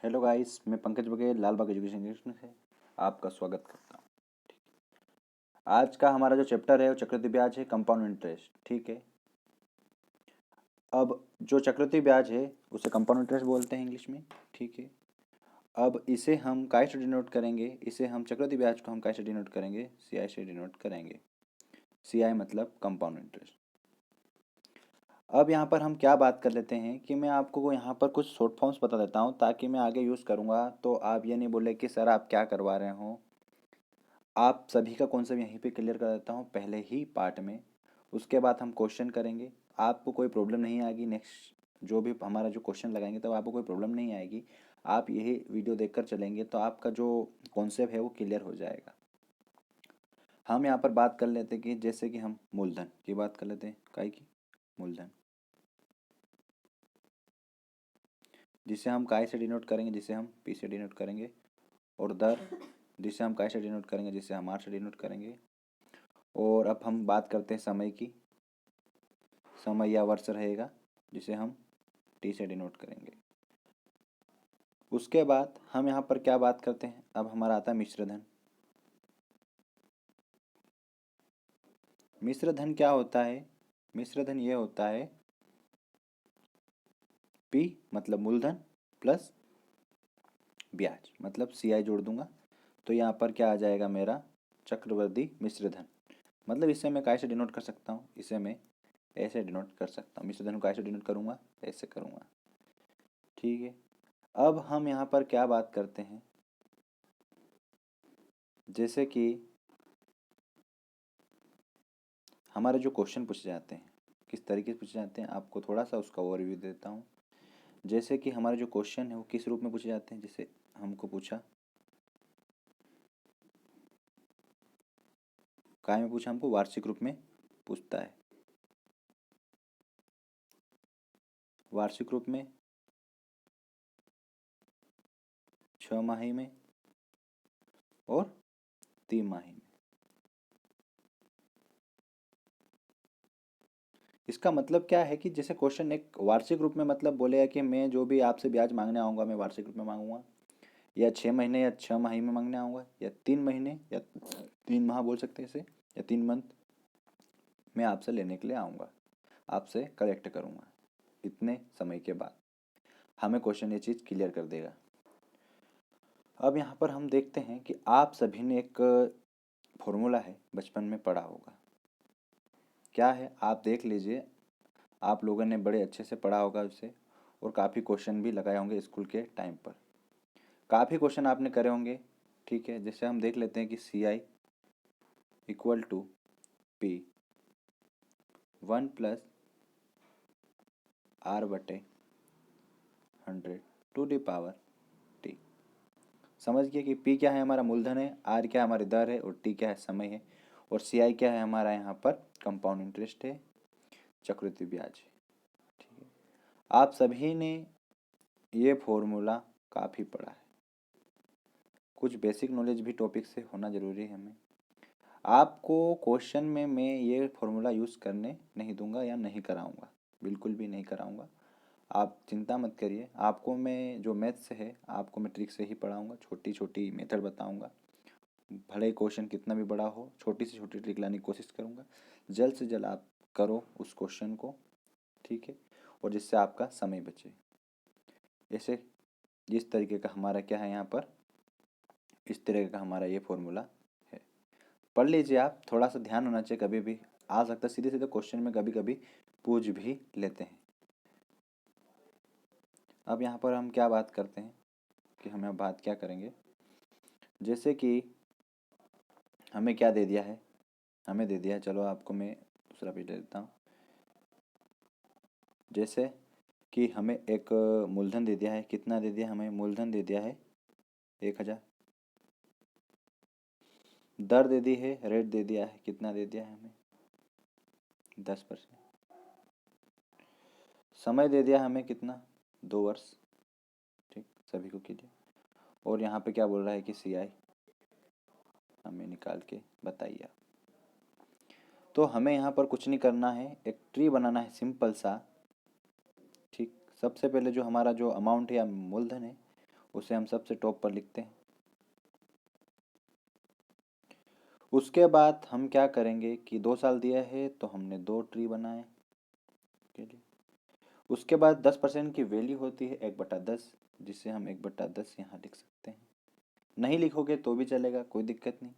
Hello guys, मैं Pankaj Baghel Lalbagh education institute से आपका स्वागत करता हूँ। आज का हमारा जो चैप्टर है वो चक्रवृद्धि ब्याज है, कंपाउंड इंटरेस्ट। ठीक है। अब जो चक्रवृद्धि ब्याज है उसे कंपाउंड इंटरेस्ट बोलते हैं इंग्लिश में। ठीक है। अब इसे हम काय से डिनोट करेंगे, इसे हम चक्रवृद्धि ब्याज को हम काय से डिनोट करेंगे, सीआई से डिनोट करेंगे। सीआई मतलब कंपाउंड इंटरेस्ट। अब यहाँ पर हम क्या बात कर लेते हैं कि मैं आपको यहाँ पर कुछ शॉर्ट फॉर्म्स बता देता हूँ ताकि मैं आगे यूज़ करूँगा तो आप ये नहीं बोले कि सर आप क्या करवा रहे हो। आप सभी का कॉन्सेप्ट यहीं पे क्लियर कर देता हूँ पहले ही पार्ट में। उसके बाद हम क्वेश्चन करेंगे, आपको कोई प्रॉब्लम नहीं आएगी। नेक्स्ट जो भी हमारा जो क्वेश्चन लगाएंगे तब आपको कोई प्रॉब्लम नहीं आएगी। आप यही वीडियो देखकर चलेंगे तो आपका जो कॉन्सेप्ट है वो क्लियर हो जाएगा। हम यहाँ पर बात कर लेते हैं कि जैसे कि हम मूलधन की बात कर लेते हैं, काय की मूलधन, जिसे हम काय से डिनोट करेंगे, जिसे हम पी से डिनोट करेंगे, और दर जिसे हम काय से डिनोट करेंगे, जिसे हम आर से डिनोट करेंगे। और अब हम बात करते हैं समय की, समय या वर्ष रहेगा जिसे हम टी से डिनोट करेंगे। उसके बाद हम यहाँ पर क्या बात करते हैं, अब हमारा आता है मिश्रधन। मिश्रधन क्या होता है? मिश्रधन ये होता है पी मतलब मूलधन प्लस ब्याज मतलब सीआई जोड़ दूंगा तो यहाँ पर क्या आ जाएगा मेरा चक्रवर्ती मिश्रधन। मतलब इसे मैं कैसे डिनोट कर सकता हूँ, इसे मैं ऐसे डिनोट कर सकता हूँ। मिश्रधन को कैसे डिनोट करूँगा, ऐसे करूँगा। ठीक है। अब हम यहाँ पर क्या बात करते हैं, जैसे कि हमारे जो क्वेश्चन पूछे जाते हैं किस तरीके से पूछे जाते हैं, आपको थोड़ा सा उसका ओवरव्यू देता हूँ। जैसे कि हमारे जो क्वेश्चन है वो किस रूप में पूछे जाते हैं, जैसे हमको पूछा काय में पूछा, हमको वार्षिक रूप में पूछता है। वार्षिक रूप में, 6 माही में और 3 माही में। इसका मतलब क्या है कि जैसे क्वेश्चन एक वार्षिक रूप में मतलब बोलेगा कि मैं जो भी आपसे ब्याज मांगने आऊँगा मैं वार्षिक रूप में मांगूंगा, या 6 महीने या 6 माही में मांगने आऊँगा, या 3 महीने या 3 माह बोल सकते हैं इसे, या 3 मंथ मैं आपसे लेने के लिए आऊँगा, आपसे कलेक्ट करूँगा। इतने समय के बाद हमें क्वेश्चन ये चीज़ क्लियर कर देगा। अब यहाँ पर हम देखते हैं कि आप सभी ने एक फॉर्मूला है बचपन में पढ़ा होगा। क्या है आप देख लीजिए, आप लोगों ने बड़े अच्छे से पढ़ा होगा उसे, और काफ़ी क्वेश्चन भी लगाए होंगे स्कूल के टाइम पर, काफ़ी क्वेश्चन आपने करे होंगे। ठीक है। जैसे हम देख लेते हैं कि C I equal to P 1+R/100 to the power T. समझ गए कि पी क्या है, हमारा मूलधन है, आर क्या हमारी दर है, और टी क्या है समय है, और सी आई क्या है हमारा यहाँ पर कंपाउंड इंटरेस्ट है, चक्रवृद्धि ब्याज है। ठीक है। आप सभी ने ये फॉर्मूला काफ़ी पढ़ा है, कुछ बेसिक नॉलेज भी टॉपिक से होना ज़रूरी है हमें। आपको क्वेश्चन में मैं ये फॉर्मूला यूज़ करने नहीं दूंगा या नहीं कराऊंगा, बिल्कुल भी नहीं कराऊंगा। आप चिंता मत करिए, आपको मैं जो मैथ्स है आपको मैं ट्रिक से ही पढ़ाऊंगा, छोटी छोटी मेथड बताऊंगा। भले ही क्वेश्चन कितना भी बड़ा हो, छोटी से छोटी ट्रिक लाने की कोशिश करूंगा। जल्द से जल्द आप करो उस क्वेश्चन को। ठीक है। और जिससे आपका समय बचे। ऐसे जिस तरीके का हमारा क्या है यहाँ पर, इस तरह का हमारा ये फॉर्मूला है। पढ़ लीजिए आप, थोड़ा सा ध्यान होना चाहिए, कभी भी आ सकता है सीधे सीधे क्वेश्चन में, कभी कभी पूछ भी लेते हैं। अब यहाँ पर हम क्या बात करते हैं कि हमें अब बात क्या करेंगे, जैसे कि हमें क्या दे दिया है, हमें दे दिया है, चलो आपको मैं दूसरा पेज दे देता हूँ। जैसे कि हमें एक मूलधन दे दिया है, कितना दे दिया हमें, मूलधन दे दिया है 1000, दर दे दी है, रेट दे दिया है, कितना दे दिया है हमें 10%, समय दे दिया हमें कितना 2 वर्ष। ठीक, सभी को कीजिए। और यहाँ पे क्या बोल रहा है कि सी आई हमें निकाल के बताइए आप। तो हमें यहाँ पर कुछ नहीं करना है, एक ट्री बनाना है सिंपल सा। ठीक, सबसे पहले जो हमारा जो अमाउंट है या मूलधन है उसे हम सबसे टॉप पर लिखते हैं। उसके बाद हम क्या करेंगे कि 2 साल दिया है तो हमने 2 ट्री बनाए के लिए। उसके बाद 10% की वैल्यू होती है 1/10, जिसे हम 1/10 यहाँ लिख सकते हैं। नहीं लिखोगे तो भी चलेगा, कोई दिक्कत नहीं,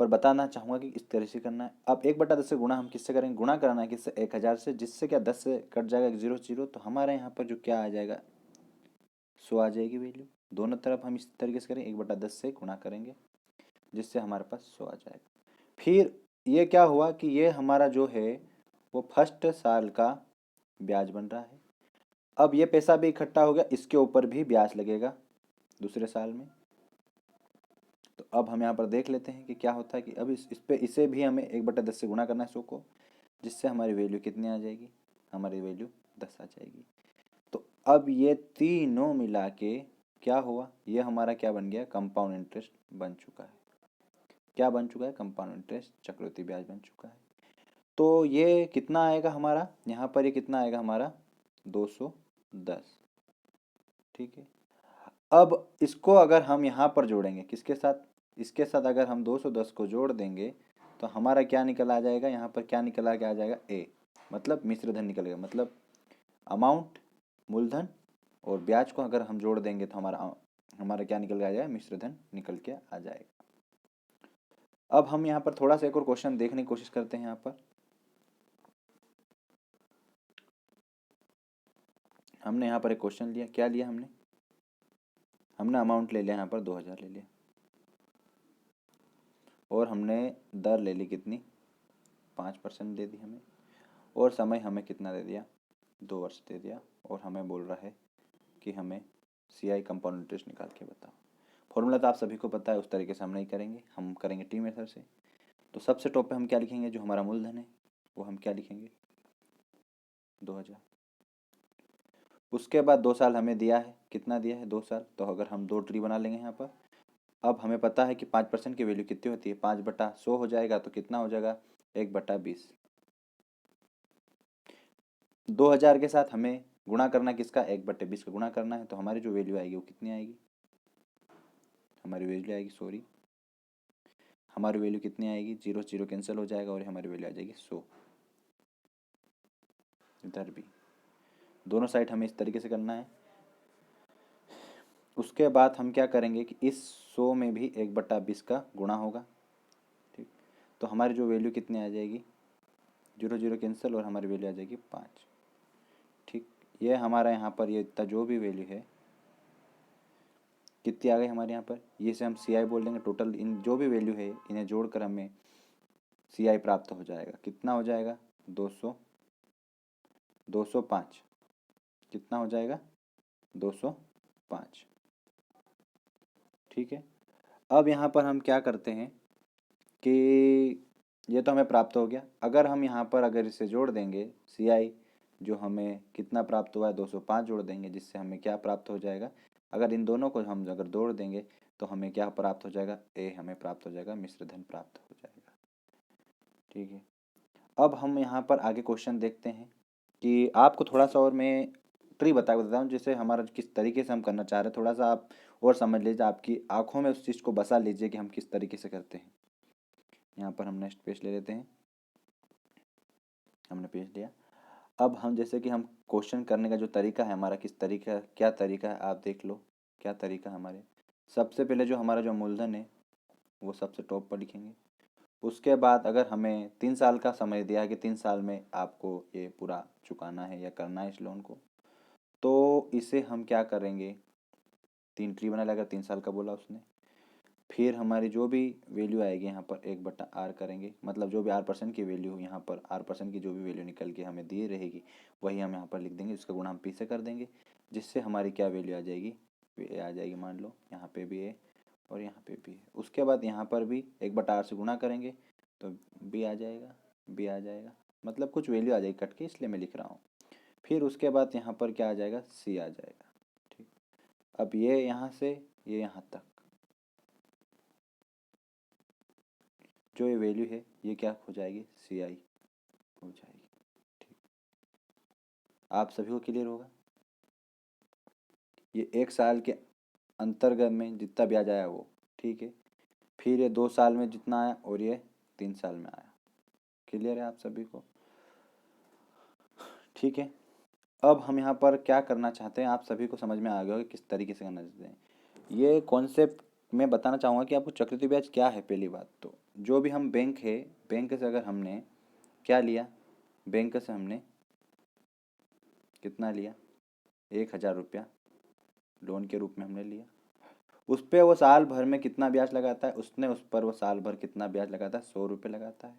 पर बताना चाहूँगा कि इस तरह से करना है। अब 1/10 से गुणा हम किससे करेंगे? गुणा कराना है किससे? 1000 से, जिससे क्या 10 से कट जाएगा 1 0 0, तो हमारे यहाँ पर जो क्या आ जाएगा 100 आ जाएगी वैल्यू। दोनों तरफ हम इस तरीके से करेंगे, 1/10 से गुणा करेंगे जिससे हमारे पास 100 आ जाएगा। फिर ये क्या हुआ कि ये हमारा जो है वो फर्स्ट साल का ब्याज बन रहा है। अब ये पैसा भी इकट्ठा हो गया, इसके ऊपर भी ब्याज लगेगा दूसरे साल में। तो अब हम यहाँ पर देख लेते हैं कि क्या होता है कि अब इस पे इसे भी हमें 1/10 से गुणा करना है 100 को, जिससे हमारी वैल्यू कितनी आ जाएगी? हमारी वैल्यू 10 आ जाएगी। तो अब ये तीनों मिला के क्या हुआ? ये हमारा क्या बन गया? कंपाउंड इंटरेस्ट बन चुका है। क्या बन चुका है? कंपाउंड इंटरेस्ट, चक्रवृद्धि ब्याज बन चुका है। तो ये कितना आएगा हमारा यहाँ पर? ये कितना आएगा हमारा? 210। ठीक है। अब इसको अगर हम यहाँ पर जोड़ेंगे किसके साथ? इसके साथ अगर हम 210 को जोड़ देंगे तो हमारा क्या निकल आ जाएगा? यहाँ पर क्या निकल आ जाएगा? ए, मतलब मिश्र धन निकलेगा। मतलब अमाउंट, मूलधन और ब्याज को अगर हम जोड़ देंगे तो हमारा हमारा क्या निकल के आ जाएगा? मिश्र धन निकल के आ जाएगा। अब हम यहाँ पर थोड़ा सा एक और क्वेश्चन देखने की कोशिश करते हैं। यहाँ पर हमने यहाँ पर एक क्वेश्चन लिया, क्या लिया हमने? हमने अमाउंट ले लिया यहाँ पर 2000 ले लिया, और हमने दर ले ली कितनी? 5% दे दी हमें, और समय हमें कितना दे दिया? 2 वर्ष दे दिया, और हमें बोल रहा है कि हमें CI कंपाउंड इंटरेस्ट निकाल के बताओ। फॉर्मूला तो आप सभी को पता है, उस तरीके से हम नहीं करेंगे, हम करेंगे टी मेथड से। तो सबसे टॉप पे हम क्या लिखेंगे? जो हमारा मूलधन है वो हम क्या लिखेंगे? 2000। उसके बाद 2 साल हमें दिया है, कितना दिया है? 2 साल। तो अगर हम 2 ट्री बना लेंगे यहाँ पर, अब हमें पता है कि 5% की वैल्यू कितनी होती है? 5/100 हो जाएगा, तो कितना हो जाएगा? 1/20। 2000 के साथ हमें गुणा करना किसका? 1/20 का गुणा करना है। तो हमारी जो वैल्यू आएगी वो कितनी आएगी? हमारी वैल्यू आएगी, सॉरी, हमारी वैल्यू कितनी आएगी? 0 0 कैंसिल हो जाएगा और हमारी वैल्यू आ जाएगी 100। इधर भी दोनों साइड हमें इस तरीके से करना है। उसके बाद हम क्या करेंगे कि इस 100 में भी 1/20 का गुणा होगा। ठीक, तो हमारी जो वैल्यू कितनी आ जाएगी? 0 0 कैंसिल और हमारी वैल्यू आ जाएगी 5। ठीक, ये हमारा यहाँ पर ये इतना जो भी वैल्यू है कितनी आ गई हमारे यहाँ पर? ये से हम CI बोल देंगे। टोटल इन जो भी वैल्यू है इन्हें जोड़कर हमें CI प्राप्त हो जाएगा। कितना हो जाएगा? 205। कितना हो जाएगा? 205। ठीक है। अब यहाँ पर हम क्या करते हैं कि ये तो हमें प्राप्त हो गया। अगर हम यहाँ पर अगर इसे जोड़ देंगे CI, जो हमें कितना प्राप्त हुआ है? 205 जोड़ देंगे, जिससे हमें क्या प्राप्त हो जाएगा? अगर इन दोनों को हम अगर जोड़ देंगे तो हमें क्या प्राप्त हो जाएगा? ए हमें प्राप्त हो जाएगा, मिश्र धन प्राप्त हो जाएगा। ठीक है। अब हम यहाँ पर आगे क्वेश्चन देखते हैं कि आपको थोड़ा सा और मैं ट्री बता देता हूँ, जैसे हमारा किस तरीके से हम करना चाह रहे हैं। थोड़ा सा आप और समझ लीजिए, आपकी आंखों में उस चीज़ को बसा लीजिए कि हम किस तरीके से करते हैं। यहाँ पर हम नेक्स्ट पेज ले लेते हैं। हमने पेज लिया। अब हम जैसे कि हम क्वेश्चन करने का जो तरीका है हमारा, किस तरीका है, क्या तरीका है, आप देख लो क्या तरीका है हमारे। सबसे पहले जो हमारा जो मूलधन है वो सबसे टॉप पर लिखेंगे। उसके बाद अगर हमें 3 साल का समय दिया है कि 3 साल में आपको ये पूरा चुकाना है या करना है इस लोन को, तो इसे हम क्या करेंगे? 3 ट्री बना लेगा, 3 साल का बोला उसने। फिर हमारी जो भी वैल्यू आएगी यहाँ पर 1/r करेंगे, मतलब जो भी R% की वैल्यू यहाँ पर R% की जो भी वैल्यू निकल के हमें दी रहेगी वही हम यहाँ पर लिख देंगे। उसका गुणा हम P से कर देंगे, जिससे हमारी क्या वैल्यू आ जाएगी? ए आ जाएगी। मान लो यहाँ पे भी है और यहाँ पे भी है। उसके बाद यहाँ पर भी 1/r से गुणा करेंगे तो B आ जाएगा, B आ जाएगा, मतलब कुछ वैल्यू आ जाएगी कट के, इसलिए मैं लिख रहा हूँ। फिर उसके बाद यहाँ पर क्या आ जाएगा? C आ जाएगा। ठीक, अब ये यहाँ से ये यहाँ तक जो ये वैल्यू है ये क्या हो जाएगी? CI हो जाएगी। ठीक, आप सभी को क्लियर होगा? ये 1 साल के अंतर्गत में जितना ब्याज आया वो, ठीक है। फिर ये 2 साल में जितना आया और ये 3 साल में आया। क्लियर है आप सभी को? ठीक है। अब हम यहाँ पर क्या करना चाहते हैं, आप सभी को समझ में आ गया होगा किस तरीके से करना चाहते हैं। ये कॉन्सेप्ट मैं बताना चाहूँगा कि आपको चक्रवृद्धि ब्याज क्या है। पहली बात तो जो भी हम बैंक है, बैंक से अगर हमने क्या लिया, बैंक से हमने कितना लिया, 1,000 रुपया लोन के रूप में हमने लिया। उस पर वो साल भर में कितना ब्याज लगाता है, उसने उस पर वो साल भर कितना ब्याज लगाता है, 100 रुपये लगाता है।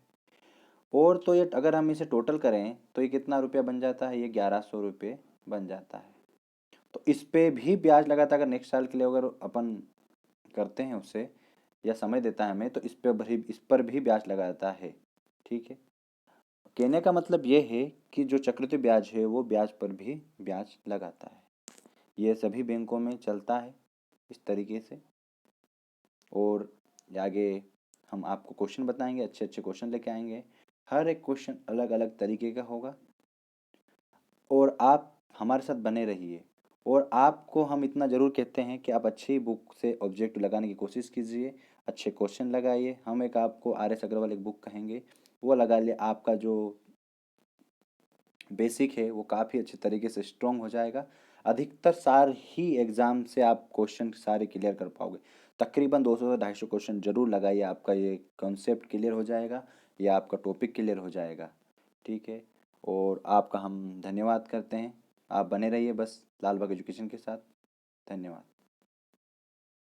और तो ये अगर हम इसे टोटल करें तो ये कितना रुपया बन जाता है, ये 1,100 रुपये बन जाता है। तो इस पे भी ब्याज लगाता है। अगर नेक्स्ट साल के लिए अगर अपन करते हैं उससे, या समय देता है हमें, तो इस पर भी ब्याज लगाता है। ठीक है। कहने का मतलब ये है कि जो चक्रवृद्धि ब्याज है वो ब्याज पर भी ब्याज लगाता है। ये सभी बैंकों में चलता है इस तरीके से। और आगे हम आपको क्वेश्चन बताएंगे, अच्छे अच्छे क्वेश्चन लेके आएंगे। हर एक क्वेश्चन अलग अलग तरीके का होगा और आप हमारे साथ बने रहिए। और आपको हम इतना ज़रूर कहते हैं कि आप अच्छी बुक से ऑब्जेक्ट लगाने की कोशिश कीजिए, अच्छे क्वेश्चन लगाइए। हम एक आपको RS अग्रवाल एक बुक कहेंगे, वो लगा लिए। आपका जो बेसिक है वो काफ़ी अच्छे तरीके से स्ट्रॉन्ग हो जाएगा। अधिकतर सार ही एग्ज़ाम से आप क्वेश्चन सारे क्लियर कर पाओगे। तकरीबन 200 से 250 क्वेश्चन जरूर लगाइए, आपका ये कॉन्सेप्ट क्लियर हो जाएगा या आपका टॉपिक क्लियर हो जाएगा। ठीक है। और आपका हम धन्यवाद करते हैं। आप बने रहिए बस लाल बाग एजुकेशन के साथ। धन्यवाद।